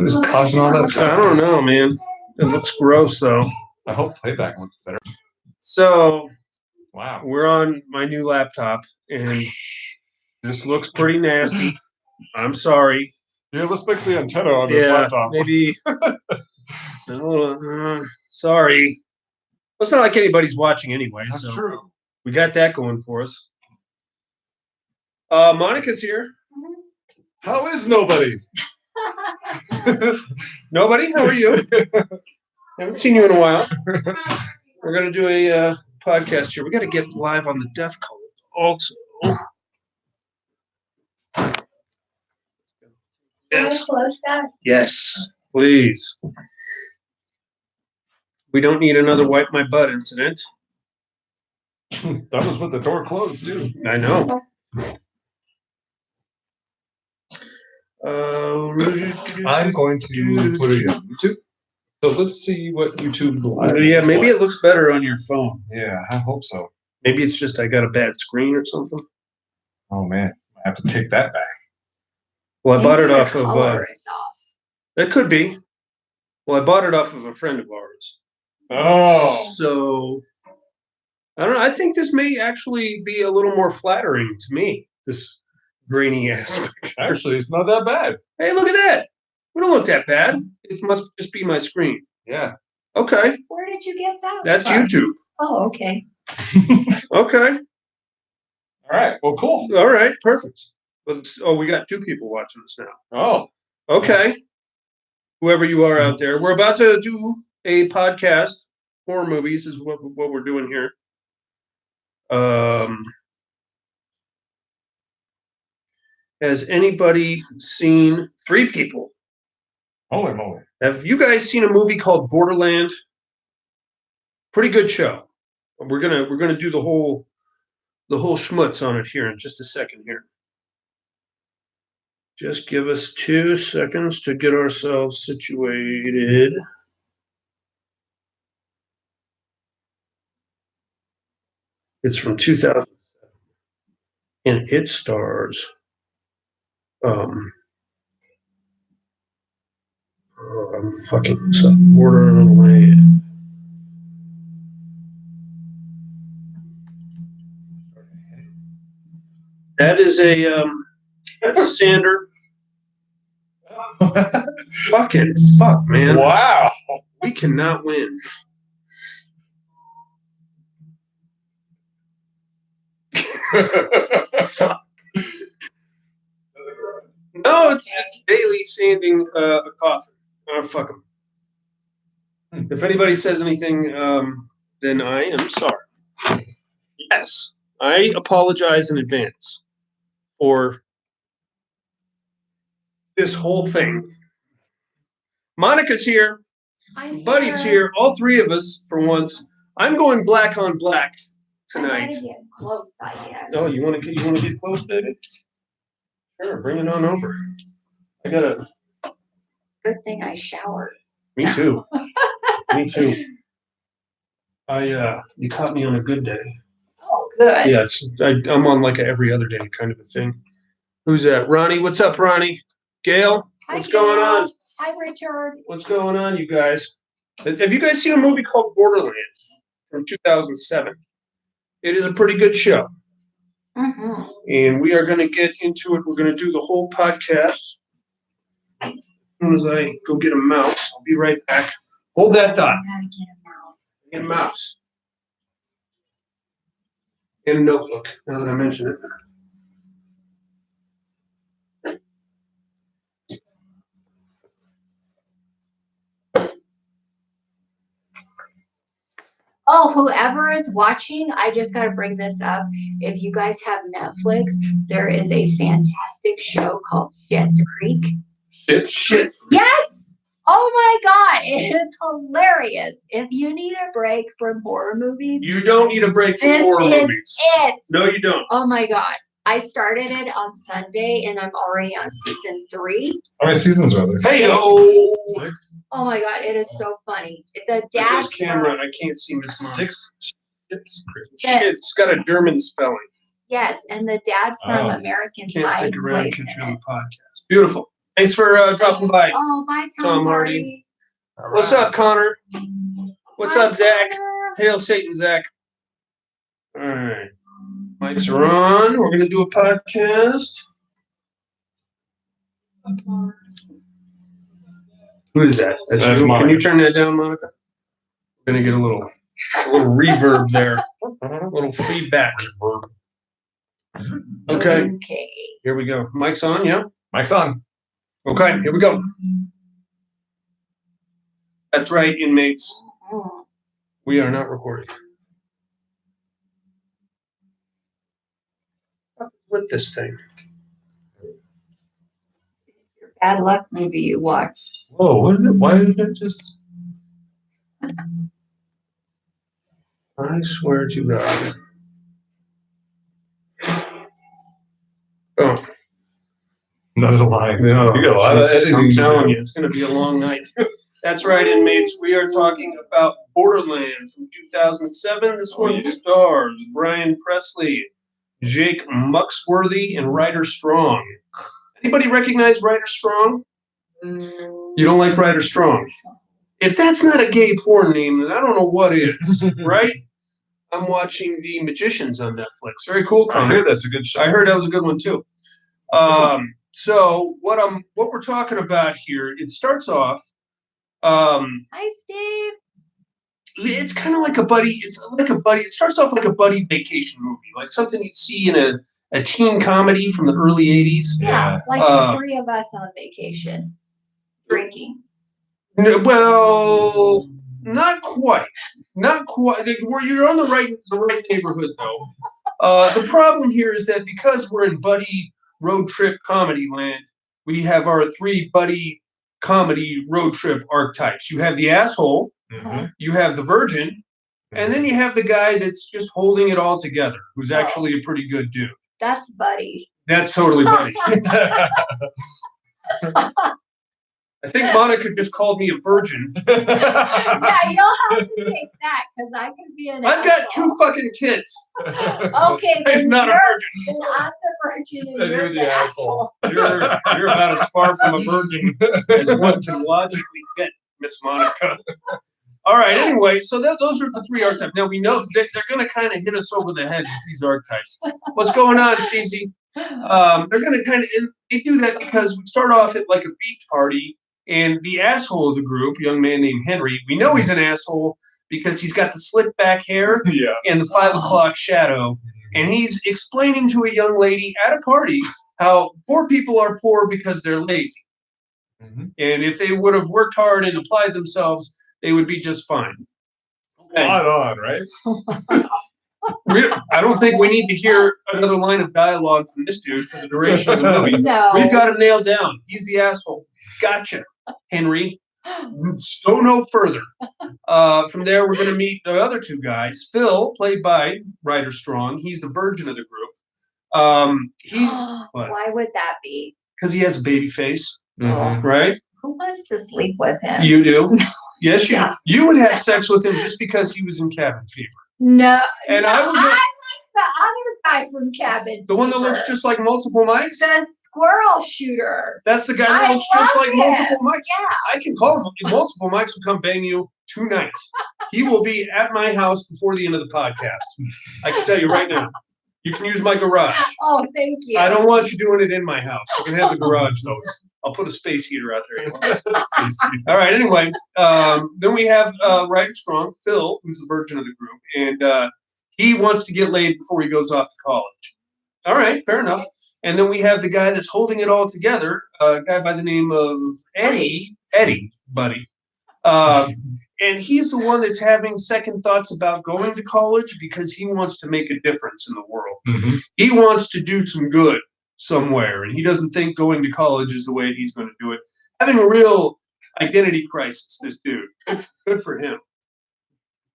Just causing all that stuff. I don't know, man. It looks gross, though. I hope playback looks better. So, Wow. we're on my new laptop, and this looks pretty nasty. I'm sorry. Yeah, let's fix the antenna on this laptop. Maybe. So, sorry. It's not like anybody's watching anyway. That's so true. We got that going for us. Monica's here. How is nobody? Nobody? How are you? Haven't seen you in a while. We're going to do a podcast here. We got to get live on the Death Cult also. Yes. Close that? Yes, please. We don't need another wipe my butt incident. That was with the door closed, too. I know. I'm going to put it on YouTube. So let's see what YouTube Live Yeah, maybe like. it looks better on your phone. Yeah, I hope so. Maybe it's just I got a bad screen or something. Oh, man. I have to take that back. Well, I bought it off of... Color is off. It could be. Well, I bought it off of a friend of ours. Oh. So, I don't know. I think this may actually be a little more flattering to me, this grainy aspect. Actually, it's not that bad. Hey, look at that. We don't look that bad. It must just be my screen. Yeah. Okay. Where did you get that? That's from? YouTube. Oh, okay. Okay. All right. Well, cool. All right. Perfect. We got 2 people watching us now. Oh. Okay. Whoever you are out there, we're about to do a podcast. Horror movies is what we're doing here. Has anybody seen 3 people? Holy moly. Have you guys seen a movie called Borderland? Pretty good show. We're gonna do the whole schmutz on it here in just a second here. Just give us 2 seconds to get ourselves situated. It's from 2007, and it stars I'm fucking this up. Borderland. That is that's a Sander. Fucking fuck, man. Wow. We cannot win. No, it's Bailey sanding a coffin. Oh, fuck him. If anybody says anything, then I am sorry. Yes, I apologize in advance for this whole thing. Monica's here. Buddy's here. All 3 of us for once. I'm going black on black tonight. I gotta get close, I guess. Oh, you want to get close, baby? Sure, bring it on over. I gotta. Good thing I showered. Me too. Me too. You caught me on a good day. Oh, good. Yeah, I'm on like a every other day kind of a thing. Who's that? Ronnie? What's up, Ronnie? Gail? Hi, What's going Gail. on? Hi, Richard. What's going on, you guys? Have you guys seen a movie called Borderland from 2007? It is a pretty good show. Mm-hmm. And we are going to get into it. We're going to do the whole podcast. As soon as I go get a mouse, I'll be right back. Hold that thought. I gotta get a mouse. Get a mouse. And a notebook, now that I mention it. Oh, whoever is watching, I just got to bring this up. If you guys have Netflix, there is a fantastic show called Schitt's Creek. Shit. Yes! Oh my God, it is hilarious. If you need a break from horror movies, You don't need a break from this horror is movies. it. No, you don't. Oh my God. I started it on Sunday and I'm already on season 3. How many seasons are there? Hey-o! 6? Oh my God, it is so funny. The dad. Just camera, I can't see Miss Mom. 6? Shit, it's got a German spelling. Yes, and the dad from Oh. American Can't Pie stick around and plays catch you in on it. the podcast. Beautiful. Thanks for dropping by. Oh, bye, Tom Tom Hardy. Hardy. What's up, Connor? What's Bye, up, Zach? Connor. Hail Satan, Zach. All right. Mics are on. We're going to do a podcast. Who is that? That's That's you. Can Monica. you turn that down, Monica? We're going to get a little reverb there. A little feedback. Okay. Okay. Here we go. Mic's on, yeah? Mic's on. Okay, here we go. That's right, inmates. We are not recording. With this thing. Your bad luck movie you watched. Whoa, what is it? Why did it just? I swear to God. Oh, Another line. no. You got a lot of Jesus, editing I'm to telling do. you, it's going to be a long night. That's right, inmates. We are talking about Borderland from 2007. This one stars Brian Presley, Jake Muxworthy, and Ryder Strong. Anybody recognize Ryder Strong? You don't like Ryder Strong? If that's not a gay porn name, then I don't know what is, right? I'm watching The Magicians on Netflix. Very cool, I Connor. hear that's a good show. I heard that was a good one too. So what we're talking about here, it starts off. Hi, Steve. It's kind of like a buddy. It's like a buddy. It starts off like a buddy vacation movie, like something you'd see in a teen comedy from the early '80s. Yeah, like the three of us on vacation, drinking. Well, not quite. Not quite. Where you're on the right neighborhood though. The problem here is that because we're in buddy road trip comedy land, we have our three buddy comedy road trip archetypes. You have the asshole, you have the virgin, and then you have the guy that's just holding it all together, who's actually a pretty good dude. That's Buddy. That's totally Buddy. I think Monica just called me a virgin. Yeah, you'll have to take that because I could be an I've got asshole. 2 fucking kids. Okay, I'm then not a virgin. Then I'm the virgin and And you're the asshole. You're about as far from a virgin as one can logically get, Miss Monica. All right. Anyway, so those are the 3 archetypes. Now we know that they're going to kind of hit us over the head with these archetypes. What's going on, Stevesy? They're going to kind of they do that because we start off at like a beach party, and the asshole of the group, a young man named Henry, we know he's an asshole because he's got the slick back hair and the 5 o'clock shadow, and he's explaining to a young lady at a party how poor people are poor because they're lazy, and if they would have worked hard and applied themselves, they would be just fine. Spot on, right? I don't think we need to hear another line of dialogue from this dude for the duration of the movie. No. We've got him nailed down. He's the asshole. Gotcha, Henry. Go no further. From there, we're going to meet the other 2 guys. Phil, played by Ryder Strong. He's the virgin of the group. Why would that be? Because he has a baby face, Mm-hmm. right? Who wants to sleep with him? You do. Yes, Yeah. you would have sex with him just because he was in Cabin Fever. No. And I would. I like the other guy from Cabin. The one that Fever. looks just like multiple mics? The squirrel shooter. That's the guy that I looks just love like him. multiple mics. Yeah. I can call him. Multiple mics will come bang you tonight. He will be at my house before the end of the podcast. I can tell you right now. You can use my garage. Oh, thank you. I don't want you doing it in my house. You can have the garage, though. I'll put a space heater out there. All right, anyway. Then we have Ryder Strong, Phil, who's the virgin of the group, and he wants to get laid before he goes off to college. All right, fair enough. And then we have the guy that's holding it all together, a guy by the name of Eddie, Buddy. And he's the one that's having second thoughts about going to college because he wants to make a difference in the world. Mm-hmm. He wants to do some good somewhere, and he doesn't think going to college is the way he's going to do it. Having a real identity crisis, this dude. Good for him.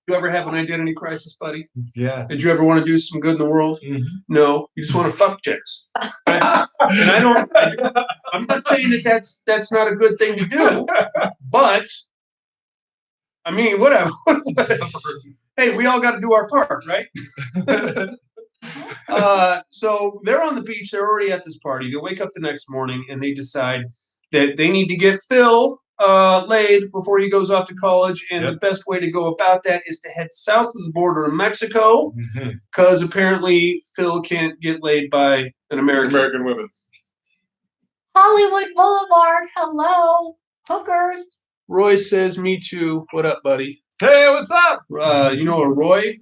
You ever have an identity crisis, buddy? Yeah. Did you ever want to do some good in the world? Mm-hmm. No, you just want to fuck chicks. Right? And I'm not saying that that's not a good thing to do, but I mean, whatever. Hey, we all got to do our part, right? So they're on the beach. They're already at this party. They wake up the next morning and they decide, that they need to get Phil laid before he goes off to college, and the best way to go about that is to head south of the border in Mexico, because apparently Phil can't get laid by an American women. Hollywood Boulevard, hello, hookers. Roy says, "Me too." What up, buddy? Hey, what's up? You know a Roy?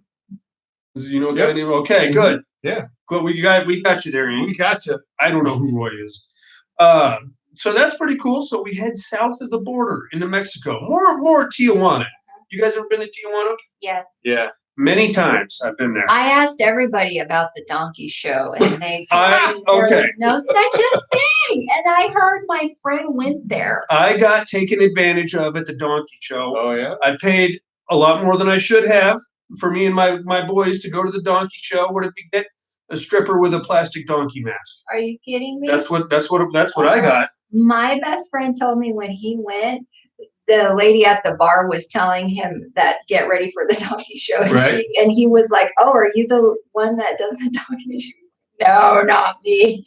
You know a guy named? Okay, good. Yeah. Good. We got you there, Ian. We got you. I don't know who Roy is. So that's pretty cool. So we head south of the border into Mexico. More Tijuana. You guys ever been to Tijuana? Yes. Yeah. Many times I've been there. I asked everybody about the donkey show, and they told me okay. there was no such a thing. And I heard my friend went there. I got taken advantage of at the donkey show. Oh, yeah? I paid a lot more than I should have for me and my boys to go to the donkey show. What did we get? A stripper with a plastic donkey mask. Are you kidding me? That's what I got. My best friend told me when he went, the lady at the bar was telling him that get ready for the donkey show, and he was like, "Oh, are you the one that does the donkey show?" No, not me.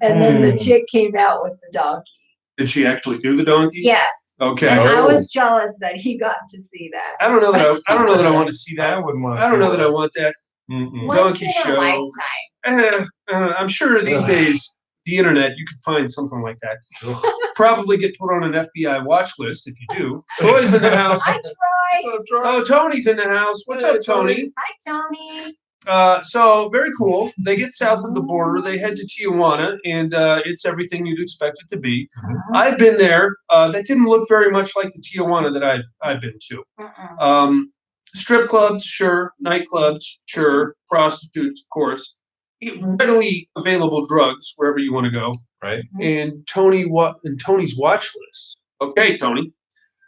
And then the chick came out with the donkey. Did she actually do the donkey? Yes. Okay. And I was jealous that he got to see that. I don't know that I want to see that. I wouldn't want to. I don't know that I want that. Donkey show. Lifetime. I'm sure these days the internet you could find something like that. Probably get put on an FBI watch list if you do. Troy's in the house. Hi, Troy. What's up, Troy? Oh, Tony's in the house. What's up, Tony? Hi, Tony. So very cool. They get south of the border. They head to Tijuana, and it's everything you'd expect it to be. I've been there. That didn't look very much like the Tijuana that I've been to. Strip clubs, sure. Nightclubs, sure. Prostitutes, of course. Readily available drugs wherever you want to go. Right. And Tony's watch list. Okay, Tony.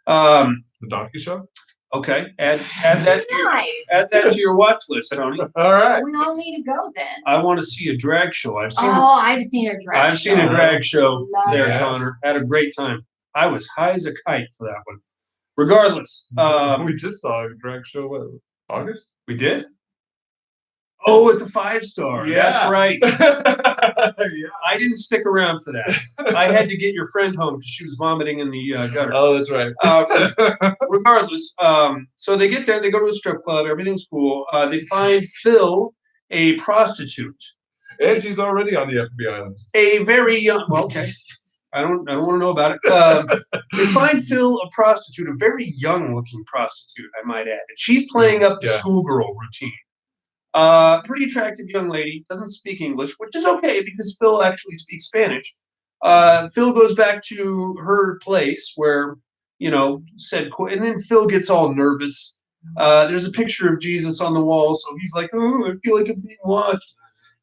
The donkey show. Okay, add that to your watch list, Tony. All right. We all need to go then. I want to see a drag show. I've seen a drag show. seen a drag show there, Yes. Connor. Had a great time. I was high as a kite for that one. Regardless, We just saw a drag show. What, August? we did. Oh, at the 5-star. Yeah. That's right. Yeah. I didn't stick around for that. I had to get your friend home because she was vomiting in the gutter. Oh, that's right. Regardless, so they get there, they go to a strip club, everything's cool. They find Phil, a prostitute. And she's already on the FBI list. A very young, well, okay. I don't want to know about it. They find Phil a prostitute, a very young looking prostitute, I might add. And she's playing up the schoolgirl routine. Pretty attractive young lady, doesn't speak English, which is okay because Phil actually speaks Spanish. Phil goes back to her place where, and then Phil gets all nervous. There's a picture of Jesus on the wall, so he's like, "Oh, I feel like I'm being watched."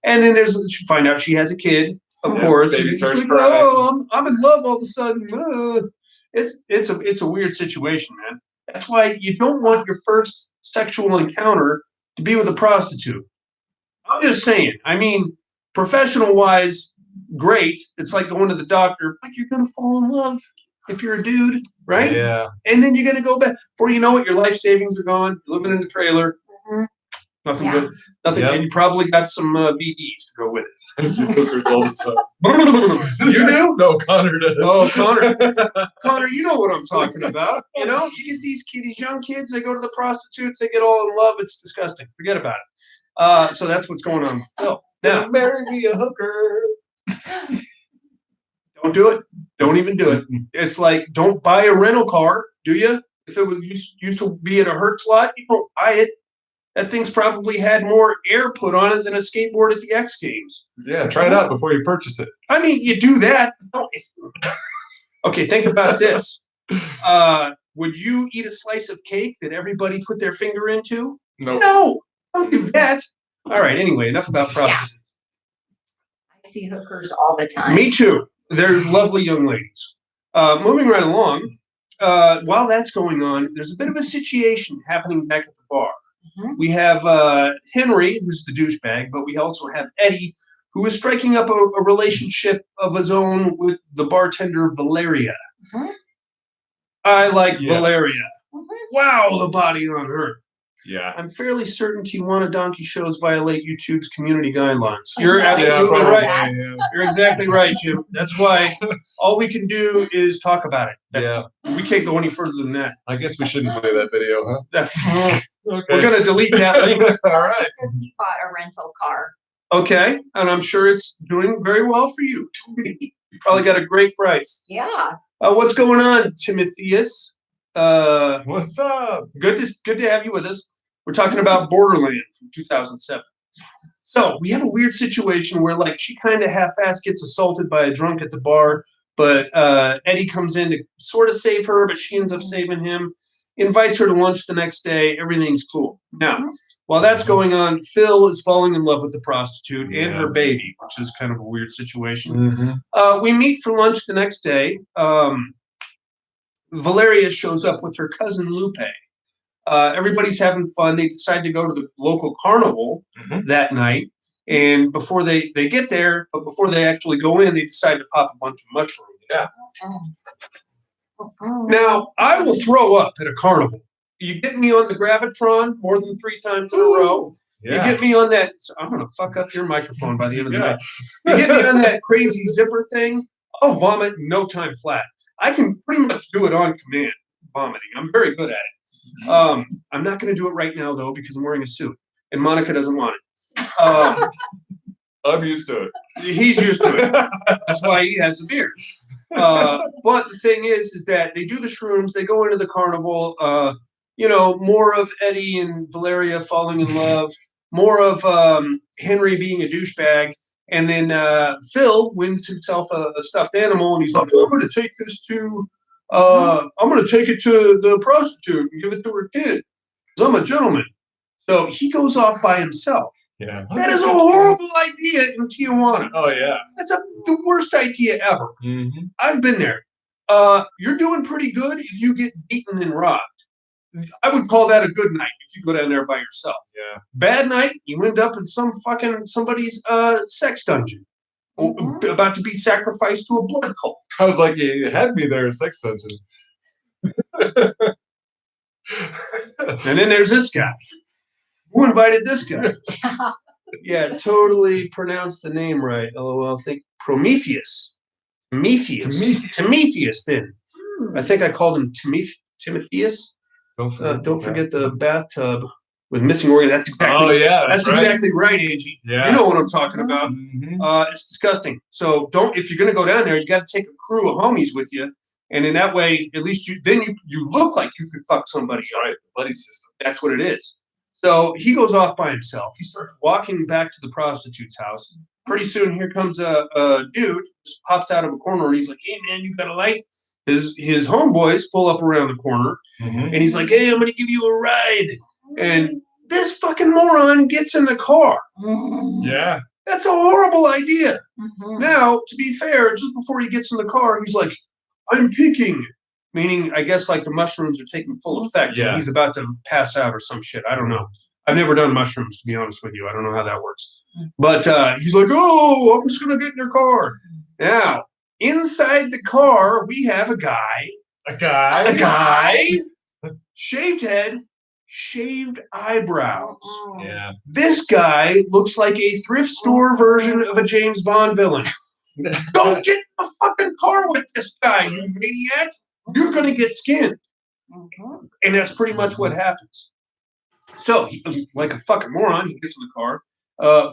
And then you find out she has a kid, of course. And he's like, "Oh, I'm in love all of a sudden." It's a weird situation, man. That's why you don't want your first sexual encounter to be with a prostitute. I'm just saying. I mean, professional-wise, great. It's like going to the doctor, but you're gonna fall in love if you're a dude, right? Yeah. And then you're gonna go back. Before you know it, your life savings are gone. You're living in a trailer. Nothing good. Nothing. Yep. And you probably got some VDs to go with it. I see hookers all the time. You do? No, Connor does. Oh, Connor, you know what I'm talking about. You get these young kids, they go to the prostitutes, they get all in love. It's disgusting. Forget about it. So that's what's going on with Phil. Now, Marry me a hooker. don't do it. Don't even do it. It's like, don't buy a rental car, do you? If it was used to be at a Hertz lot, you don't buy it. That thing's probably had more air put on it than a skateboard at the X Games. Yeah, try it out before you purchase it. I mean, you do that. Okay, think about this. Would you eat a slice of cake that everybody put their finger into? Nope. No, don't do that. All right, anyway, enough about prostitutes. I see hookers all the time. Me too. They're lovely young ladies. Moving right along, while that's going on, there's a bit of a situation happening back at the bar. We have Henry, who's the douchebag, but we also have Eddie, who is striking up a relationship of his own with the bartender Valeria. I like Valeria. Wow, the body on her. Yeah. I'm fairly certain Tijuana donkey shows violate YouTube's community guidelines. You're absolutely probably, right. yeah. You're exactly right, Jim. That's why all we can do is talk about it. Yeah. We can't go any further than that. I guess we shouldn't play that video, huh? Okay. We're going to delete that link. All right. It says he bought a rental car. Okay. And I'm sure it's doing very well for you. You probably got a great price. Yeah. What's going on, Timotheus? What's up? Good to have you with us. We're talking about Borderland from 2007. So we have a weird situation where, like, she kind of half-ass gets assaulted by a drunk at the bar, but Eddie comes in to sort of save her, but she ends up saving him. Invites her to lunch the next day. Everything's cool. Now, while that's going on, Phil is falling in love with the prostitute and her baby, which is kind of a weird situation. We meet for lunch the next day. Valeria shows up with her cousin Lupe. Everybody's having fun. They decide to go to the local carnival that night. And before they get there, but before they actually go in, they decide to pop a bunch of mushrooms. Yeah. Now, I will throw up at a carnival. You get me on the Gravitron more than 3 times in a row. Yeah. You get me on that. So I'm going to fuck up your microphone by the end of the night. You get me on that crazy zipper thing, I'll vomit in no time flat. I can pretty much do it on command, vomiting. I'm very good at it. I'm not going to do it right now, though, because I'm wearing a suit, and Monica doesn't want it. I'm used to it. He's used to it. That's why he has a beard. But the thing is that they do the shrooms, they go into the carnival, more of Eddie and Valeria falling in love, more of Henry being a douchebag, and then Phil wins himself a stuffed animal, and he's like, I'm going to take this to, I'm going to take it to the prostitute and give it to her kid, because I'm a gentleman. So he goes off by himself. Yeah. That is a horrible idea in Tijuana. Oh, yeah. That's the worst idea ever. I've been there. You're doing pretty good if you get beaten and robbed. I would call that a good night if you go down there by yourself. Yeah. Bad night, you end up in somebody's sex dungeon, about to be sacrificed to a blood cult. I was like, you had me there, sex dungeon. And then there's this guy. Who invited this guy? Yeah, totally pronounced the name right. LOL. Think Prometheus. Timotheus. Then I think I called him Timotheus. Don't forget the bathtub with missing organ. That's exactly. Oh yeah, that's right. Exactly right, Angie. Yeah. You know what I'm talking about. It's disgusting. So if you're gonna go down there, you got to take a crew of homies with you, and in that way, at least you look like you could fuck somebody. Right, the buddy system. That's what it is. So he goes off by himself. He starts walking back to the prostitute's house. Pretty soon, here comes a dude, just pops out of a corner, and he's like, "Hey, man, you got a light?" His homeboys pull up around the corner, and he's like, "Hey, I'm going to give you a ride." And this fucking moron gets in the car. Yeah. That's a horrible idea. Now, to be fair, just before he gets in the car, he's like, "I'm peeking." Meaning, I guess, like the mushrooms are taking full effect. Yeah. And he's about to pass out or some shit. I don't know. I've never done mushrooms, to be honest with you. I don't know how that works. But he's like, "Oh, I'm just going to get in your car." Now, inside the car, we have a guy. Shaved head, shaved eyebrows. Yeah. This guy looks like a thrift store version of a James Bond villain. Don't get in the fucking car with this guy, you maniac. You're going to get skinned. And that's pretty much what happens. So, like a fucking moron, he gets in the car.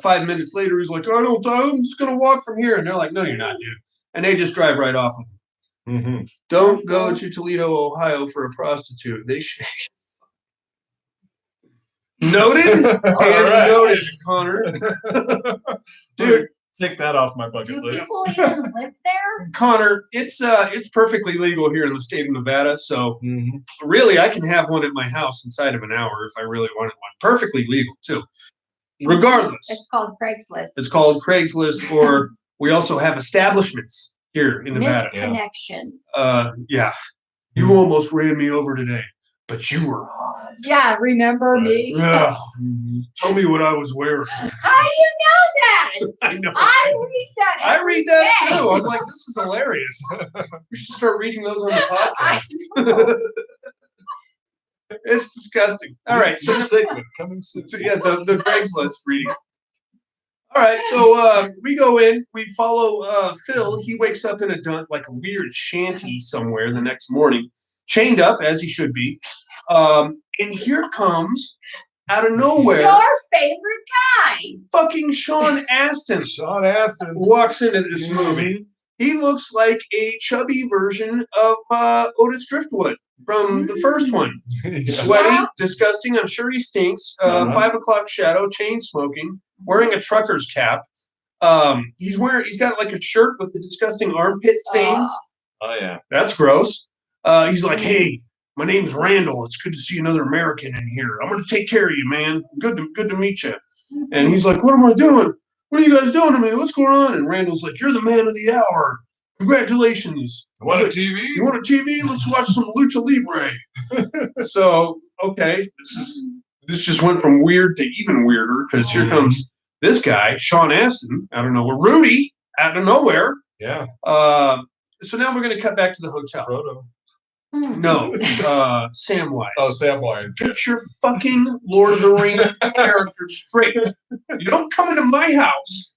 5 minutes later, he's like, I'm just going to walk from here. And they're like, "No, you're not, dude." And they just drive right off with him. Don't go to Toledo, Ohio for a prostitute. They should. Noted? Noted, Connor. Dude. Take that off my bucket Do list. people even live there? Connor, it's perfectly legal here in the state of Nevada. So really, I can have one at my house inside of an hour if I really wanted one. Perfectly legal too. Regardless, It's called Craigslist. it's called Craigslist, or we also have establishments here in Nevada. Misconnection. Yeah. You almost ran me over today, but you were hot. Yeah, remember me? Yeah. Tell me what I was wearing. How do you know that? I know. I read that. I every read that day. too. I'm like, this is hilarious. We should start reading those on the I podcast. It's disgusting. All right, so New segment coming soon. yeah, the Craigslist reading. All right, so we go in, we follow Phil. He wakes up in a weird shanty somewhere the next morning, chained up as he should be. And here comes out of nowhere Your favorite guy. fucking Sean Astin. Sean Astin Walks into this movie. He looks like a chubby version of Otis Driftwood from the first one. Yeah. Sweaty, disgusting. I'm sure he stinks. 5 o'clock shadow, chain smoking, wearing a trucker's cap. He's got like a shirt with the disgusting armpit stains. Oh yeah, That's gross. He's like, hey, my name's Randall. It's good to see another American in here. I'm gonna take care of you, man. Good to meet you. And he's like, what am I doing? What are you guys doing to me? What's going on? And Randall's like, you're the man of the hour. Congratulations. What a TV? You want a TV? Let's watch some Lucha Libre. So, okay, this just went from weird to even weirder because here comes this guy, Sean Astin, out of nowhere. Rudy, out of nowhere. Yeah. So now we're going to cut back to the hotel. Frodo. No, Samwise. Oh, Samwise. Get your fucking Lord of the Rings character straight. You don't come into my house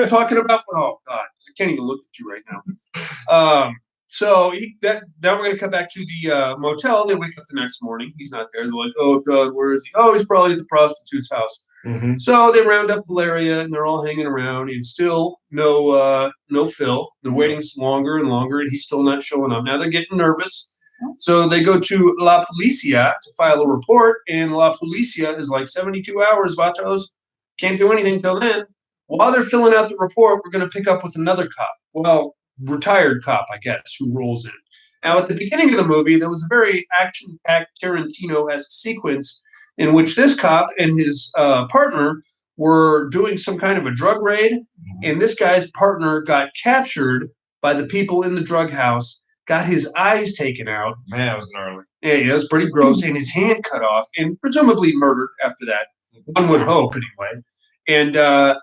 talking about. Oh God, I can't even look at you right now. So now we're gonna come back to the motel. They wake up the next morning. He's not there. They're like, oh God, where is he? Oh, he's probably at the prostitute's house. Mm-hmm. So they round up Valeria and they're all hanging around. And still no Phil. They're waiting longer and longer, and he's still not showing up. Now they're getting nervous. So they go to La Policia to file a report, and La Policia is like 72 hours, vatos. Can't do anything till then. While they're filling out the report, we're going to pick up with another cop. Well, retired cop, I guess, who rolls in. Now, at the beginning of the movie, there was a very action-packed Tarantino-esque sequence in which this cop and his partner were doing some kind of a drug raid, and this guy's partner got captured by the people in the drug house, got his eyes taken out. Man, that was gnarly. Yeah, it was pretty gross, and his hand cut off, and presumably murdered after that. One would hope, anyway. And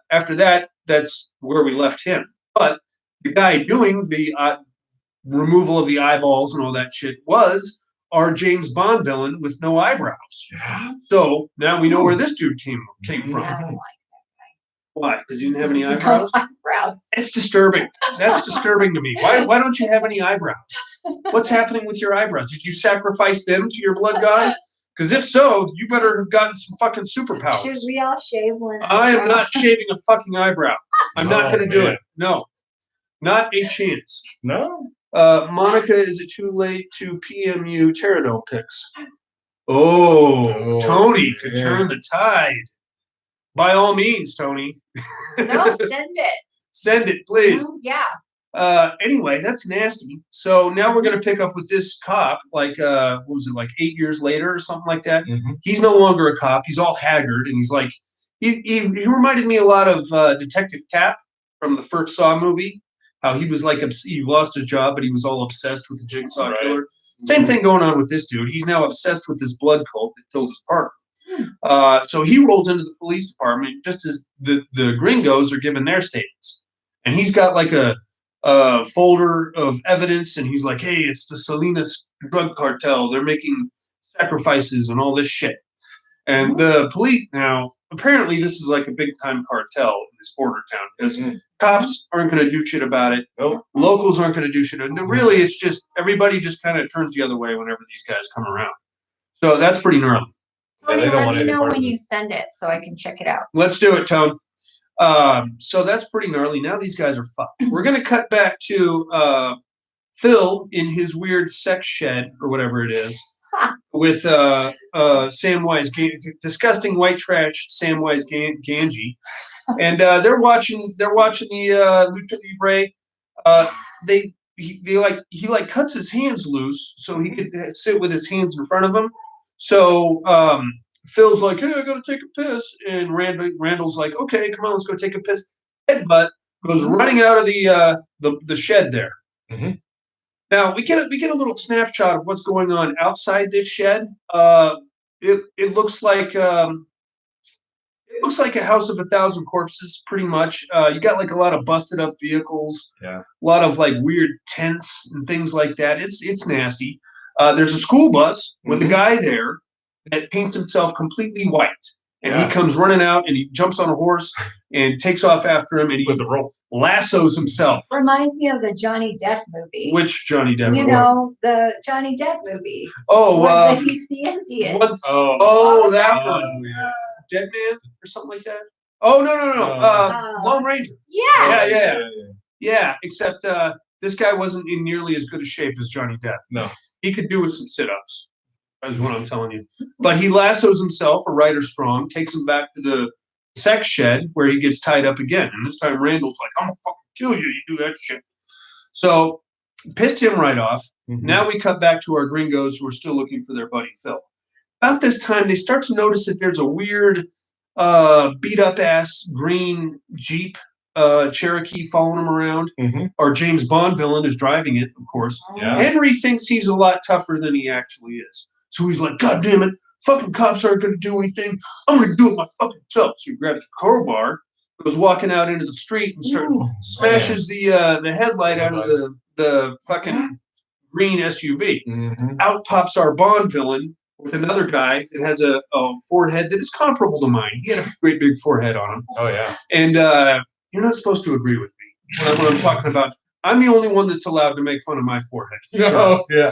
after that, that's where we left him. But the guy doing the removal of the eyeballs and all that shit was our James Bond villain with no eyebrows. Yeah. So now we know where this dude came from. I don't like Why? Because he didn't have any eyebrows? no eyebrows. It's disturbing. That's disturbing to me. Why don't you have any eyebrows? What's happening with your eyebrows? Did you sacrifice them to your blood god? Because if so, you better have gotten some fucking superpowers. Should we all shave one? I am not shaving a fucking eyebrow. I'm not going to do it. No. Not a chance. No. Monica, is it too late to PMU Pterodome picks? Oh, Tony could turn the tide. By all means, Tony. No, send it. Send it, please. Yeah. Anyway, that's nasty. So now we're going to pick up with this cop, like, what was it, like 8 years later or something like that? Mm-hmm. He's no longer a cop. He's all haggard, and he's like, he reminded me a lot of Detective Cap from the first Saw movie. How he was like, he lost his job, but he was all obsessed with the Jigsaw Killer. Same thing going on with this dude. He's now obsessed with this blood cult that killed his partner. So he rolls into the police department just as the gringos are giving their statements. And he's got like a folder of evidence, and he's like, hey, it's the Salinas drug cartel. They're making sacrifices and all this shit. And the police, now, apparently this is like a big-time cartel in this border town, because cops aren't going to do shit about it. Nope. Locals aren't going to do shit. And really, it's just, everybody just kind of turns the other way whenever these guys come around. So that's pretty gnarly. Tony, they don't let want me any know part of when it. you send it so I can check it out. Let's do it, Tone. So that's pretty gnarly. Now these guys are fucked. We're going to cut back to Phil in his weird sex shed or whatever it is with Samwise, disgusting white trash Samwise Ganji. And they're watching the Lucha Libre. He cuts his hands loose so he could sit with his hands in front of him. So Phil's like, hey, I gotta take a piss, and Randall's like, okay, come on, let's go take a piss. Headbutt goes running out of the shed there. Mm-hmm. Now we get a little snapshot of what's going on outside this shed. It looks like a house of 1,000 corpses, pretty much. You got like a lot of busted up vehicles, a lot of like weird tents and things like that. It's nasty. There's a school bus with a guy there, that paints himself completely white. And he comes running out and he jumps on a horse and takes off after him and he With the rope. lassos himself. Reminds me of the Johnny Depp movie. Which Johnny Depp? You know, the Johnny Depp movie. Oh, he's the Indian. That one. Dead Man or something like that. Oh no. Lone Ranger. Yeah. Except this guy wasn't in nearly as good a shape as Johnny Depp. No. He could do with some sit-ups. That's what I'm telling you. But he lassos himself, a rider strong, takes him back to the sex shed where he gets tied up again. And this time Randall's like, I'm gonna fucking kill you. You do that shit. So pissed him right off. Mm-hmm. Now we cut back to our gringos who are still looking for their buddy Phil. About this time, they start to notice that there's a weird beat up ass green Jeep Cherokee following him around. Mm-hmm. Our James Bond villain is driving it, of course. Yeah. Henry thinks he's a lot tougher than he actually is. So he's like, God damn it, fucking cops aren't going to do anything. I'm going to do it my fucking self. So he grabs a crowbar, goes walking out into the street and smashes the headlight out of the fucking green SUV. Mm-hmm. Out pops our Bond villain with another guy that has a forehead that is comparable to mine. He had a great big forehead on him. Oh, yeah. And you're not supposed to agree with me when I'm talking about. I'm the only one that's allowed to make fun of my forehead. Oh, yeah.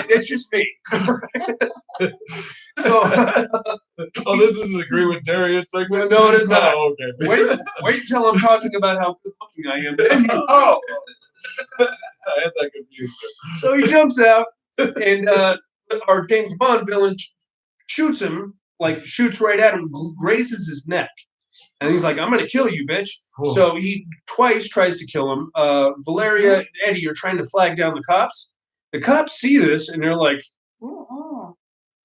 It's just me. This is agree with Darius segment? No, it is not. Oh, okay. Wait until I'm talking about how good looking I am. I had that confused. So he jumps out, and our James Bond villain shoots him, shoots right at him, grazes his neck. And he's like, I'm going to kill you, bitch. Cool. So he twice tries to kill him. Valeria and Eddie are trying to flag down the cops. The cops see this, and they're like,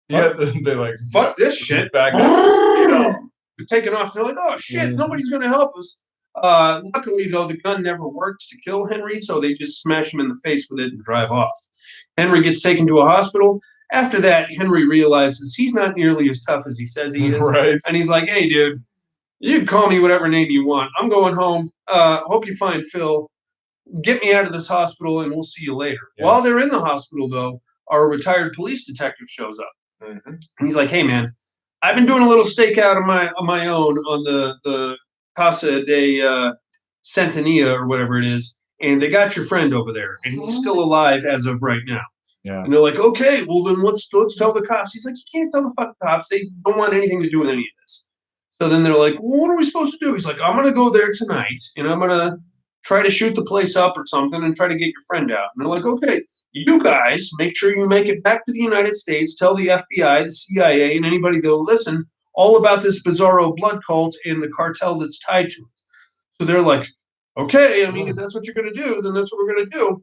yeah, they're like, fuck this shit. Back up. They're taking off. They're like, oh, shit, nobody's going to help us. Luckily, though, the gun never works to kill Henry, so they just smash him in the face with it and drive off. Henry gets taken to a hospital. After that, Henry realizes he's not nearly as tough as he says he is. Right. And he's like, hey, dude. You can call me whatever name you want. I'm going home. Hope you find Phil. Get me out of this hospital, and we'll see you later. Yeah. While they're in the hospital, though, our retired police detective shows up. Mm-hmm. And he's like, hey, man, I've been doing a little stakeout on my own on the Casa de Santanilla or whatever it is, and they got your friend over there, and he's still alive as of right now. Yeah. And they're like, okay, well, then let's tell the cops. He's like, you can't tell the fucking cops. They don't want anything to do with any of this. So then they're like, well, what are we supposed to do? He's like, I'm going to go there tonight, and I'm going to try to shoot the place up or something and try to get your friend out. And they're like, okay, you guys make sure you make it back to the United States, tell the FBI, the CIA, and anybody that'll listen all about this bizarro blood cult and the cartel that's tied to it. So they're like, okay, I mean, if that's what you're going to do, then that's what we're going to do.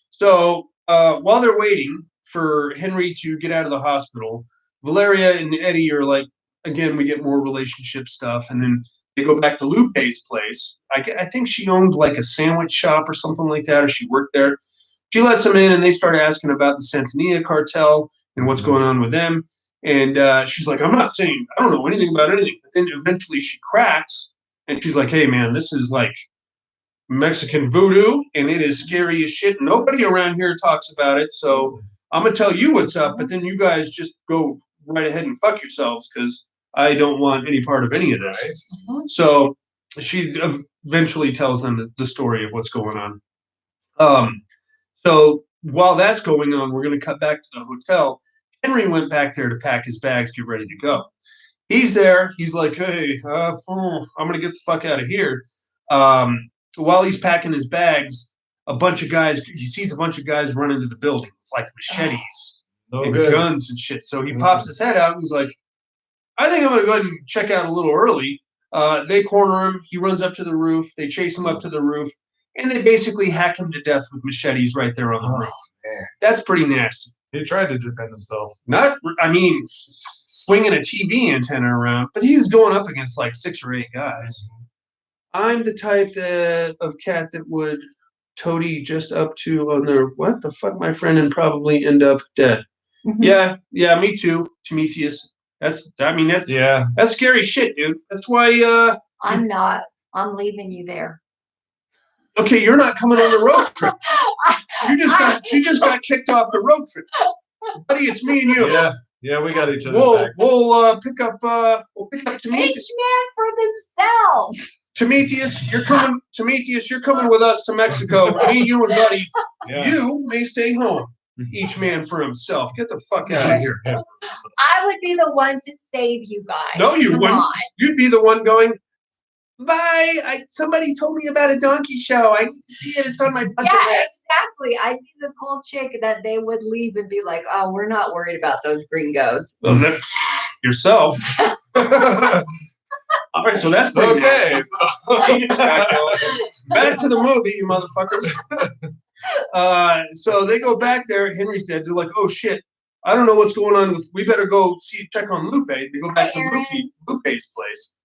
So while they're waiting for Henry to get out of the hospital, Valeria and Eddie are like, again, we get more relationship stuff, and then they go back to Lupe's place. I think she owned like a sandwich shop or something like that, or she worked there. She lets them in, and they start asking about the Santanilla cartel and what's going on with them. And she's like, I don't know anything about anything. But then eventually she cracks, and she's like, hey, man, this is like Mexican voodoo, and it is scary as shit. Nobody around here talks about it, so I'm going to tell you what's up, but then you guys just go right ahead and fuck yourselves, because I don't want any part of any of this. Right. So she eventually tells them the story of what's going on. So while that's going on, we're going to cut back to the hotel. Henry went back there to pack his bags, get ready to go. He's there. He's like, hey, I'm going to get the fuck out of here. While he's packing his bags, he sees a bunch of guys run into the building with like machetes and guns and shit. So he pops his head out and he's like, I think I'm going to go ahead and check out a little early. They corner him. He runs up to the roof. They chase him up to the roof. And they basically hack him to death with machetes right there on the roof. Man. That's pretty nasty. He tried to defend himself. Swinging a TV antenna around. But he's going up against like 6 or 8 guys. I'm the type of cat that would toady just up to what the fuck, my friend, and probably end up dead. Mm-hmm. Yeah, me too, Prometheus. That's scary shit, dude. That's why I'm not. I'm leaving you there. Okay, you're not coming on the road trip. She just got kicked off the road trip. Buddy, it's me and you. Yeah. Yeah, we got each other back. We'll pick up Prometheus. Each man for themselves. Prometheus, you're coming. Prometheus, you're coming with us to Mexico. Me, you, and Buddy. Yeah. You may stay home. Each man for himself. Get the fuck out of here. I would be the one to save you guys. No, you Come wouldn't. on. You'd be the one going, bye. Somebody told me about a donkey show. I need to see it. It's on my bucket Yeah, list. exactly. I'd be the cool chick that they would leave and be like, oh, we're not worried about those gringos. Well, then, yourself. All right, so that's pretty Okay. Back to the movie, you motherfuckers. So they go back there. Henry's dead. They're like, oh shit, I don't know what's going on with. We better go check on Lupe. They go back to Lupe's place.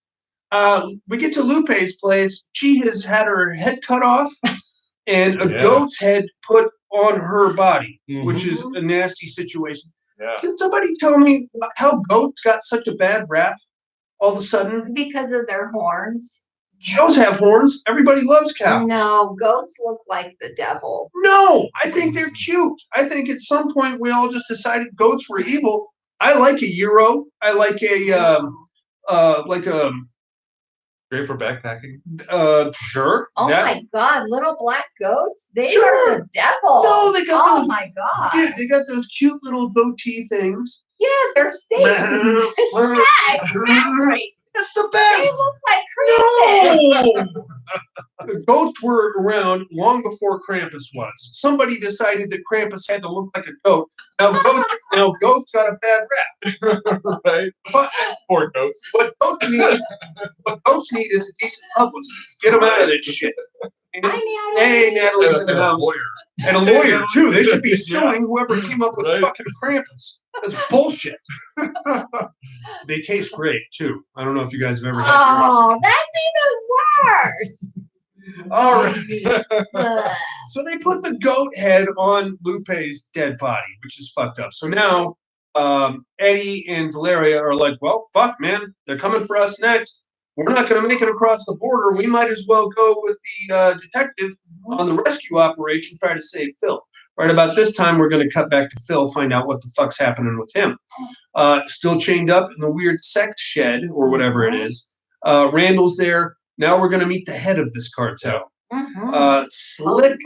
We get to Lupe's place. She has had her head cut off and a goat's head put on her body, which is a nasty situation. Yeah. Can somebody tell me how goats got such a bad rap all of a sudden? Because of their horns. Cows have horns. Everybody loves cows. No, goats look like the devil. No, I think they're cute. I think at some point we all just decided goats were evil. I like a Euro. I like a Great for backpacking. Sure. Oh that- my God, little black goats? They Sure. are the devil. No, they got Oh those. my God. Dude, they got those cute little goatee things. Yeah, they're Satan. Yeah, exactly. That's the They best. look like Krampus. No! The goats were around long before Krampus was. Somebody decided that Krampus had to look like a goat. Now goats got a bad rap. Right? But Poor goats. what goats need is a decent publicist. Get them out of this shit. Hi, Natalie. Hey, Natalie's in the And a house. lawyer. And a lawyer, too. They should be Yeah. suing whoever came up with Right. fucking Krampus. That's bullshit. They taste great, too. I don't know if you guys have ever had Oh, that's even worse. All right. Ugh. So they put the goat head on Lupe's dead body, which is fucked up. So now Eddie and Valeria are like, well, fuck, man. They're coming for us next. We're not going to make it across the border. We might as well go with the detective on the rescue operation, try to save Phil. Right about this time, we're going to cut back to Phil, find out what the fuck's happening with him. Still chained up in the weird sex shed or whatever it is. Randall's there. Now we're going to meet the head of this cartel. Slick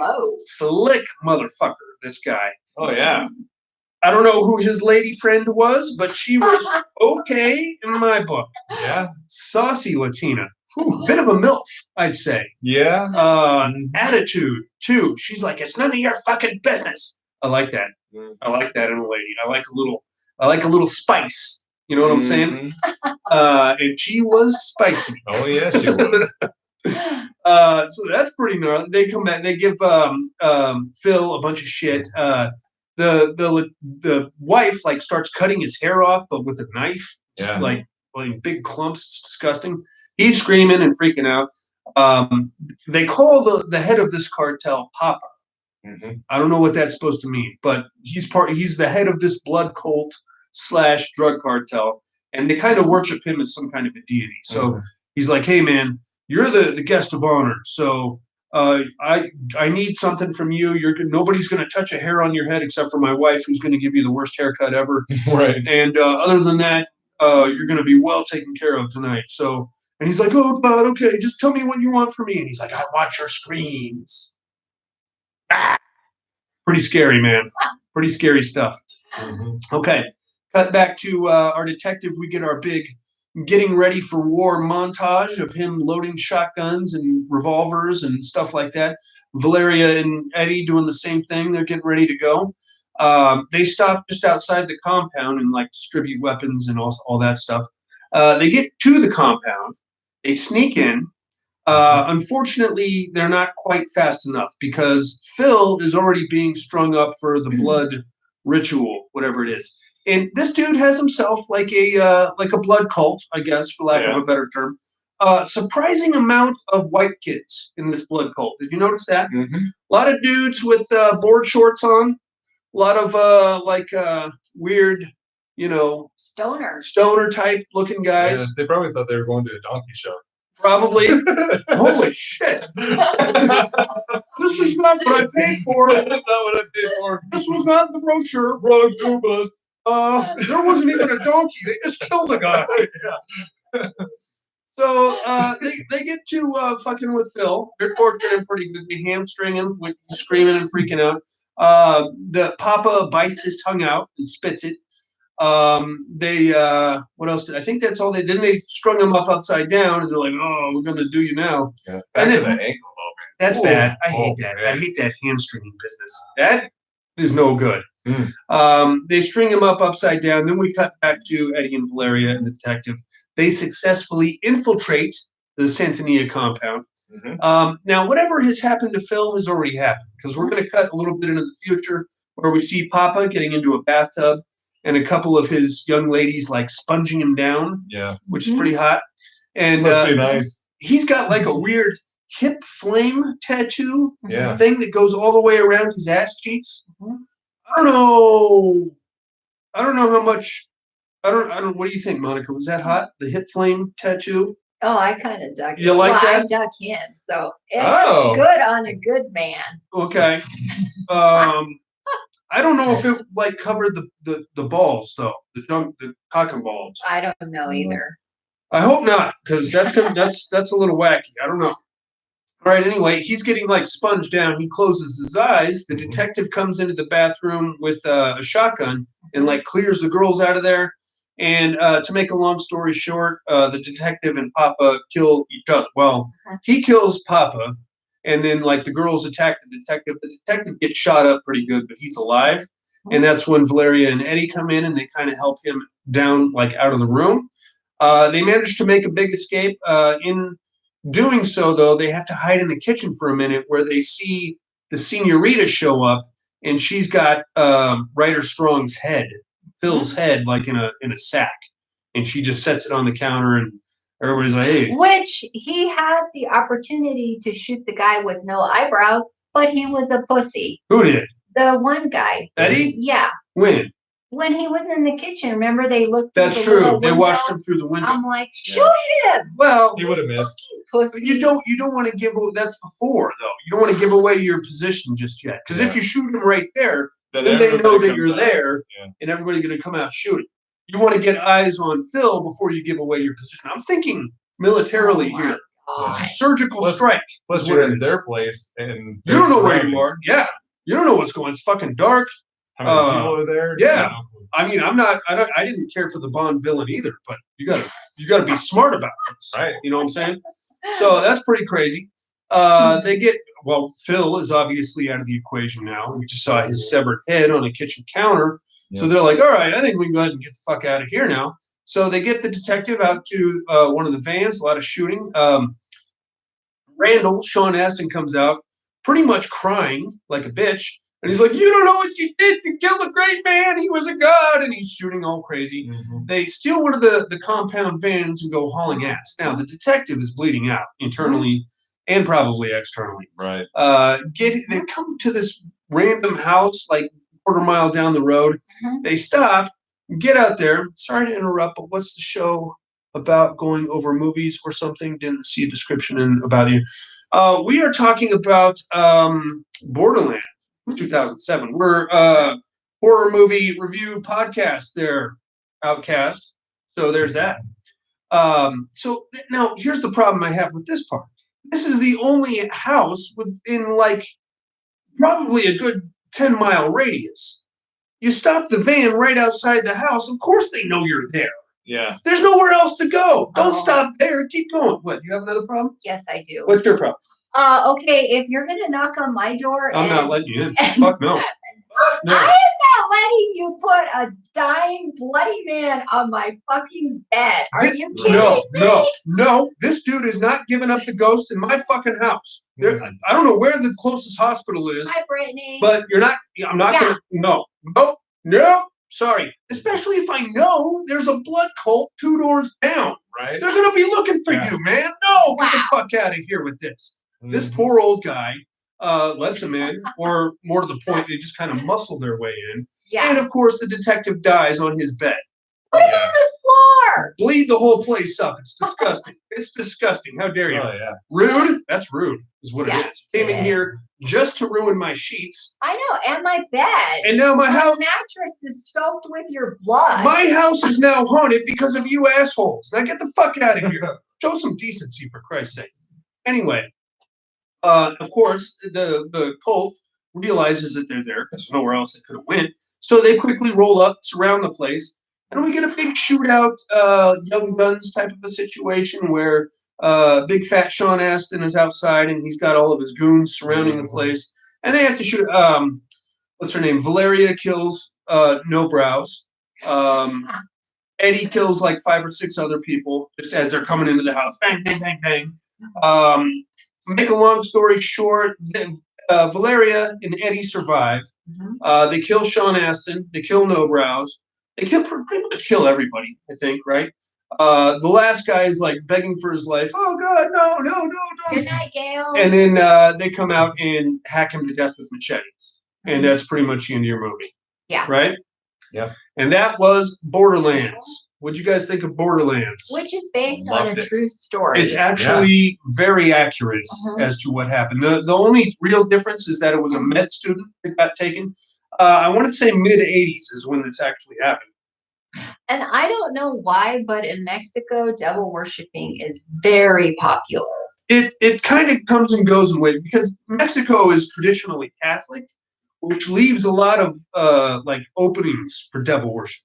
motherfucker, this guy. Oh yeah. I don't know who his lady friend was, but she was okay in my book. Yeah. Saucy Latina. Bit of a MILF, I'd say. Yeah. Attitude, too. She's like, it's none of your fucking business. I like that. I like that in a lady. I like a little spice. You know what I'm saying? And she was spicy. Oh yeah, she was. So that's pretty gnarly. They come back. They give Phil a bunch of shit. The wife like starts cutting his hair off, but with a knife. Yeah. Like big clumps. It's disgusting. He's screaming and freaking out. They call the head of this cartel Papa. I don't know what that's supposed to mean, but he's the head of this blood cult / drug cartel, and they kind of worship him as some kind of a deity. So he's like, hey man, you're the guest of honor. So I need something from you. Nobody's going to touch a hair on your head except for my wife, who's going to give you the worst haircut ever. Right. And other than that, you're going to be well taken care of tonight. So, and he's like, oh God, okay, just tell me what you want from me. And he's like, I want your screams. Pretty scary, man. Pretty scary stuff. Okay, cut back to our detective. We get our big getting ready for war montage of him loading shotguns and revolvers and stuff like that. Valeria and Eddie doing the same thing. They're getting ready to go. They stop just outside the compound and like distribute weapons and all that stuff. They get to the compound. They sneak in. Unfortunately, they're not quite fast enough because Phil is already being strung up for the blood ritual, whatever it is. And this dude has himself like a blood cult, I guess, for lack of a better term. Surprising amount of white kids in this blood cult. Did you notice that? A lot of dudes with board shorts on. A lot of weird, stoner type looking guys. Yeah, they probably thought they were going to a donkey show. Probably. Holy shit. This is not what I paid for. That's not what I paid for. This was not the brochure. Wrong Goobas. There wasn't even a donkey. They just killed a guy. So they get to fucking with Phil. They're torturing him pretty good. They hamstring him with screaming and freaking out. The Papa bites his tongue out and spits it. They what else? I think that's all they did. They strung him up upside down, and they're like, "Oh, we're gonna do you now." Yeah. Back to the ankle, though, man. That's Ooh. bad. I hate that. Man. I hate that hamstringing business. That is no good. Mm. They string him up upside down. Then we cut back to Eddie and Valeria and the detective. They successfully infiltrate the Santania compound. Mm-hmm. Now, whatever has happened to Phil has already happened, because we're going to cut a little bit into the future where we see Papa getting into a bathtub and a couple of his young ladies like sponging him down, Yeah, which is pretty hot. And must be nice. He's got like a weird hip flame tattoo Yeah. thing that goes all the way around his ass cheeks. I don't know how much. I don't. What do you think, Monica? Was that hot? The hip flame tattoo? Oh, I kind of dug it. You like that? I dug him, so it Oh. looks good on a good man. Okay. I don't know if it like covered the balls though, the cock and balls. I don't know either. I hope not, because that's a little wacky. I don't know. All right. Anyway, he's getting like sponged down. He closes his eyes. The detective comes into the bathroom with a shotgun and like clears the girls out of there. And to make a long story short, the detective and Papa kill each other. Well, he kills Papa, and then like the girls attack the detective. The detective gets shot up pretty good, but he's alive. And that's when Valeria and Eddie come in and they kind of help him down, like out of the room. They manage to make a big escape. In doing so, though, they have to hide in the kitchen for a minute where they see the senorita show up, and she's got Ryder Strong's head, Phil's head, like in a sack, and she just sets it on the counter, and everybody's like, "Hey!" Which he had the opportunity to shoot the guy with no eyebrows, but he was a pussy. Who did? The one guy. Eddie? Yeah. When he was in the kitchen, remember they looked. That's through the true. They window? watched him through the window. I'm like, shoot him! Well, he would have missed. Pussy. But you don't want to give. That's before though. You don't want to give away your position just yet, because if you shoot him right there, then they know that you're there, and everybody's going to come out shooting. You want to get eyes on Phil before you give away your position. I'm thinking militarily here. It's a surgical strike. Plus, you're in their place, and you don't know where you are. Yeah, you don't know what's going on. It's fucking dark. How many people are there? Yeah. I mean, I didn't care for the Bond villain either, but you gotta be smart about this. Right. You know what I'm saying? So that's pretty crazy. Phil is obviously out of the equation now. We just saw his severed head on a kitchen counter. Yeah. So they're like, all right, I think we can go ahead and get the fuck out of here now. So they get the detective out to one of the vans, a lot of shooting. Randall, Sean Astin, comes out pretty much crying like a bitch. And he's like, you don't know what you did. You killed a great man. He was a god. And he's shooting all crazy. Mm-hmm. They steal one of the compound vans and go hauling ass. Now, the detective is bleeding out internally and probably externally. Right. They come to this random house, like quarter mile down the road. Mm-hmm. They stop, get out there. Sorry to interrupt, but what's the show about going over movies or something? Didn't see a description about you. We are talking about Borderland. 2007. We're horror movie review podcast there, Outcast. So there's that. So now here's the problem I have with this part. This is the only house within like probably a good 10-mile radius. You stop the van right outside the house. Of course they know you're there. Yeah. There's nowhere else to go. Don't stop there. Keep going. What? You have another problem? Yes, I do. What's your problem? Okay, if you're gonna knock on my door, I'm not letting you in. Fuck no. No. I am not letting you put a dying, bloody man on my fucking bed. Are you kidding me? No. This dude is not giving up the ghost in my fucking house. I don't know where the closest hospital is. Hi, Brittany. But you're not. I'm not gonna. No. Sorry. Especially if I know there's a blood cult 2 doors down. Right. They're gonna be looking for you, man. No, get the fuck out of here with this. This poor old guy lets him in, or more to the point, they just kind of muscle their way in. Yeah. And of course, the detective dies on his bed. Put him on the floor. Bleed the whole place up. It's disgusting. It's disgusting. How dare you? Oh, yeah. Rude? That's rude, is what it is. Came in here just to ruin my sheets. I know, and my bed. And now my house, mattress is soaked with your blood. my house is now haunted because of you assholes. Now get the fuck out of here. Show some decency, for Christ's sake. Anyway, of course, the cult realizes that they're there because there's nowhere else they could have went. So they quickly roll up, surround the place, and we get a big shootout, Young Guns type of a situation where big fat Sean Astin is outside and he's got all of his goons surrounding the place, and they have to shoot. What's her name? Valeria kills No Brows. Eddie kills like 5 or 6 other people just as they're coming into the house. Bang, bang, bang, bang. Make a long story short, Valeria and Eddie survive. They kill Sean Astin. They kill No Brows. They pretty much kill everybody, I think, right? The last guy is like begging for his life. Oh God, no. Good night, Gail. And then they come out and hack him to death with machetes. And that's pretty much the end of your movie. Yeah. Right? Yeah. And that was Borderlands. What'd you guys think of Borderlands? Which is based Loved on a it. true story. It's actually very accurate as to what happened. The only real difference is that it was a med student that got taken. I want to say mid 80s is when this actually happened. And I don't know why, but in Mexico, devil worshipping is very popular. It kind of comes and goes in waves because Mexico is traditionally Catholic, which leaves a lot of like openings for devil worship.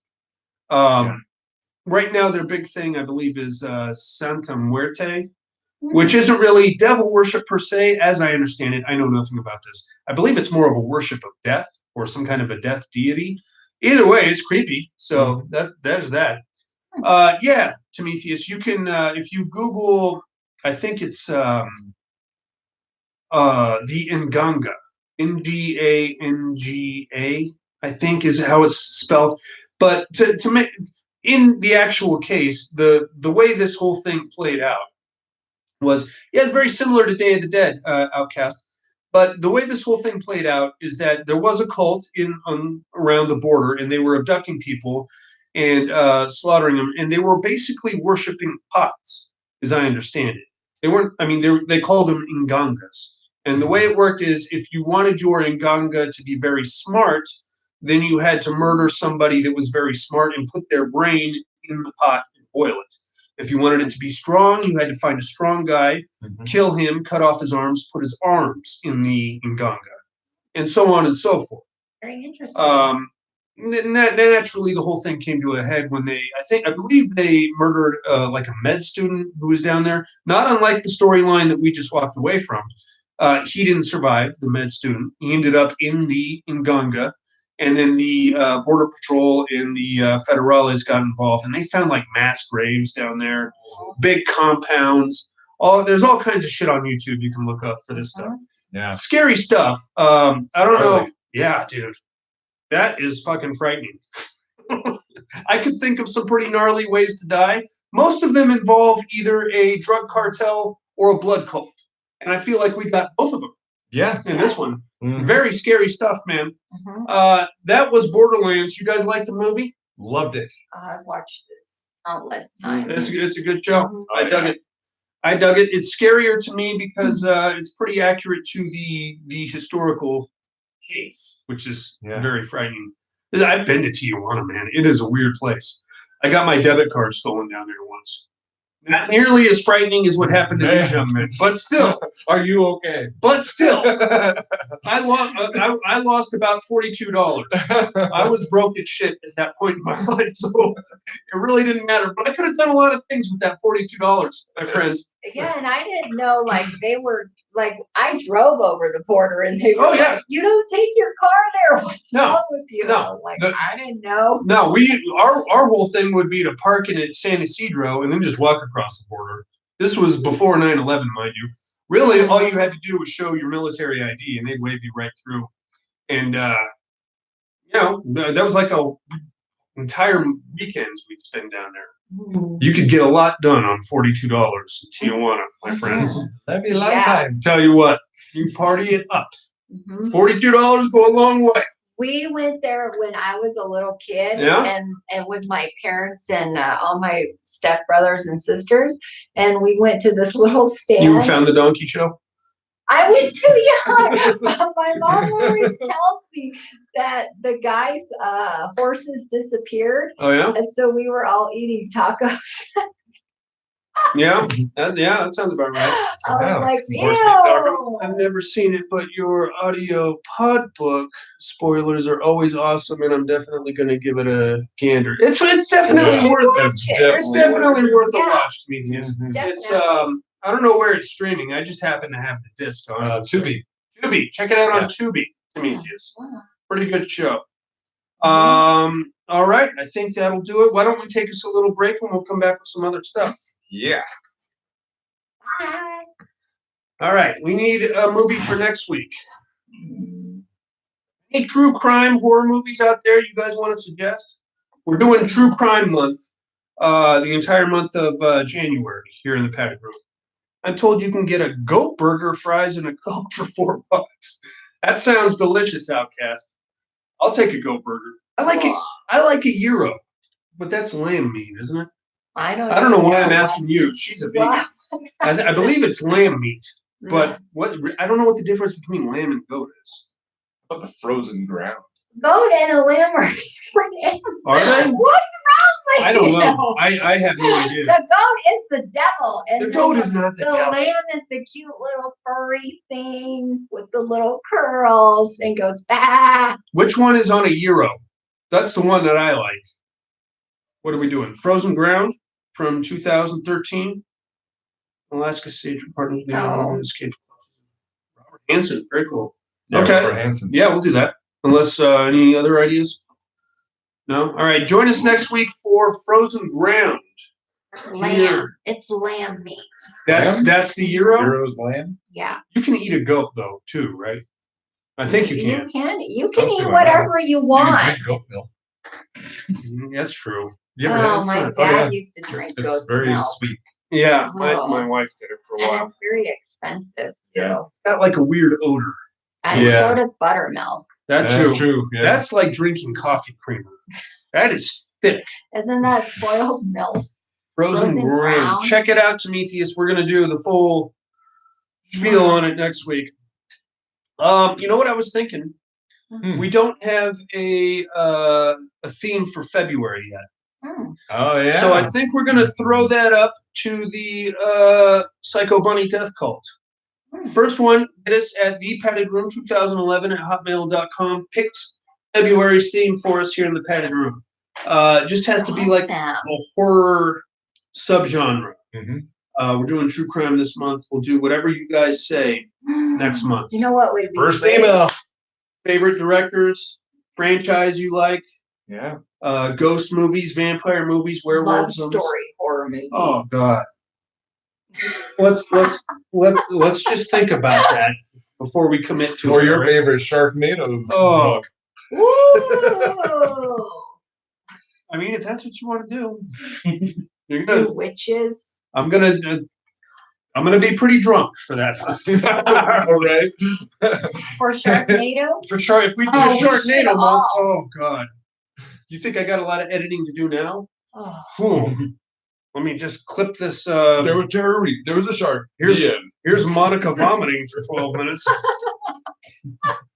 Right now, their big thing, I believe, is Santa Muerte, which isn't really devil worship per se, as I understand it. I know nothing about this. I believe it's more of a worship of death or some kind of a death deity. Either way, it's creepy. So there's that. Yeah, Timotheus, you can if you Google, I think it's the Nganga, Nganga, I think is how it's spelled. But to make in the actual case, the way this whole thing played out was, it's very similar to Day of the Dead, Outcast. But the way this whole thing played out is that there was a cult around the border, and they were abducting people and slaughtering them, and they were basically worshiping pots, as I understand it. They weren't. I mean, they called them Ngangas, and the way it worked is, if you wanted your Nganga to be very smart, then you had to murder somebody that was very smart and put their brain in the pot and boil it. If you wanted it to be strong, you had to find a strong guy, kill him, cut off his arms, put his arms in the Nganga, and so on and so forth. Very interesting. Naturally, the whole thing came to a head when I believe they murdered like a med student who was down there. Not unlike the storyline that we just walked away from. He didn't survive, the med student. He ended up in the Nganga. And then the Border Patrol and the Federales got involved, and they found like mass graves down there, big compounds. There's all kinds of shit on YouTube you can look up for this stuff. Yeah. Scary stuff. I don't know. Yeah, dude. That is fucking frightening. I could think of some pretty gnarly ways to die. Most of them involve either a drug cartel or a blood cult. And I feel like we got both of them. Yeah. In this one. Very scary stuff, man. That was Borderlands. You guys like the movie? Loved it. I've watched it countless times. It's a good show. I dug it. I dug it. It's scarier to me because it's pretty accurate to the historical case, which is very frightening. I've been to Tijuana, man. It is a weird place. I got my debit card stolen down there once. Not nearly as frightening as what happened to these young men, but still. Are you okay? But still, I lost about $42. I was broke as shit at that point in my life, so it really didn't matter. But I could have done a lot of things with that $42, my friends. Yeah, and I didn't know, like, they were, like, I drove over the border, and they were like, you don't take your car there. What's wrong with you? No. Like, I didn't know. No, our whole thing would be to park in at San Isidro and then just walk across the border. This was before 9/11, mind you. Really, all you had to do was show your military ID, and they'd wave you right through. And that was like entire weekends we'd spend down there. You could get a lot done on $42 in Tijuana, my friends. That'd be a long time. Tell you what, you party it up. $42 go a long way. We went there when I was a little kid, and it was my parents and all my stepbrothers and sisters, and we went to this little stand. You found the donkey show? I was too young, but my mom always tells me that the guy's horses disappeared, Oh yeah, and so we were all eating tacos. yeah, that sounds about right. I was Yeah, like, some horse meat tacos. ew. I've never seen it, but your audio pod book spoilers are always awesome, and I'm definitely going to give it a gander. It's definitely Yeah. worth it. It's It's definitely worth a Yeah. watch, Demetrius. Mhm. It's Definitely. I don't know where it's streaming. I just happen to have the disc on. Tubi. Tubi. Check it out on Yeah. Tubi, Demetrius. Wow. Pretty good show. Mm-hmm. All right, I think that'll do it. Why don't we take us a little break and we'll come back with some other stuff. Yeah. Bye. All right, we need a movie for next week. Any true crime horror movies out there you guys want to suggest? We're doing True Crime Month, the entire month of January here in the Paddock Room. I'm told you can get a goat burger, fries, and a Coke for $4. That sounds delicious, Outcast. I'll take a goat burger. I like it. I like a gyro, but that's lamb meat, isn't it? I don't know why I'm what- asking you. She's a vegan. Wow. I believe it's lamb meat, but what? I don't know what the difference between lamb and goat is. How about the frozen ground? Goat and a lamb are different animals. Are they? What's wrong with I don't you? know. I have no idea. The goat is the devil, and The then goat is not the the devil. lamb is the cute little furry thing with the little curls and goes bah. Which one is on a gyro? That's the one that I like. What are we doing? Frozen Ground from 2013. Alaska Sage Partners. Oh. Escape. Robert Hansen. Very cool. Yeah, Okay. Robert Hansen. Yeah, we'll do that. Unless any other ideas? No? All right. Join us next week for Frozen Ground. Lamb. Here. It's lamb meat. Lamb? That's the gyro? Gyro's lamb? Yeah. You can eat a goat, though, too, right? I think you can. You can Don't see eat why whatever you You can want. drink goat milk. That's true. You ever had Oh, it? my It's- dad yeah. used to drink It's goat's very milk. sweet. Yeah, Oh. my wife did it for a And while. it's very expensive. Yeah. Too. Got like a weird odor. And Yeah. so does buttermilk. That's That's true. Yeah. That's like drinking coffee creamer. That is thick. Isn't that spoiled milk? Frozen Frozen ground. ground. Check it out, Demetrius. We're gonna do the full spiel on it next week. You know what I was thinking? Hmm. We don't have a theme for February yet. Hmm. Oh yeah. So I think we're gonna throw that up to the Psycho Bunny Death Cult. First one, hit us at thepaddedroom2011@hotmail.com. Picks February's theme for us here in the Padded Room. It just has to be like Awesome. a horror subgenre. Mhm. We're doing true crime this month. We'll do whatever you guys say next month. You know what would be First great? email. Favorite directors, franchise you like, Yeah. ghost movies, vampire movies, Love werewolves. zombies. story horror movies. Oh God. Let's just think about that before we commit to Or it. your right? favorite Sharknado Oh. book. Woo! I mean, if that's what you want to do, you're Do gonna. witches. I'm gonna be pretty drunk for that. All right. For Sharknado? For sure, if we do Oh, a we should Sharknado month, all. oh God. You think I got a lot of editing to do now? Oh. Whew. Let me just clip this. There was Terry. There was a shark. Here's- The end. Here's Monica vomiting for 12 minutes.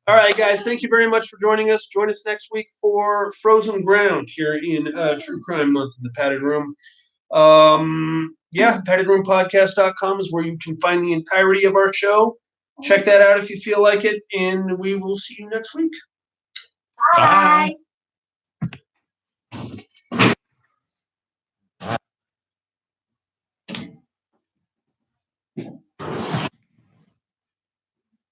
All right, guys, thank you very much for joining us. Join us next week for Frozen Ground here in True Crime Month in the Padded Room. paddedroompodcast.com is where you can find the entirety of our show. Check that out if you feel like it, and we will see you next week. Bye. Bye.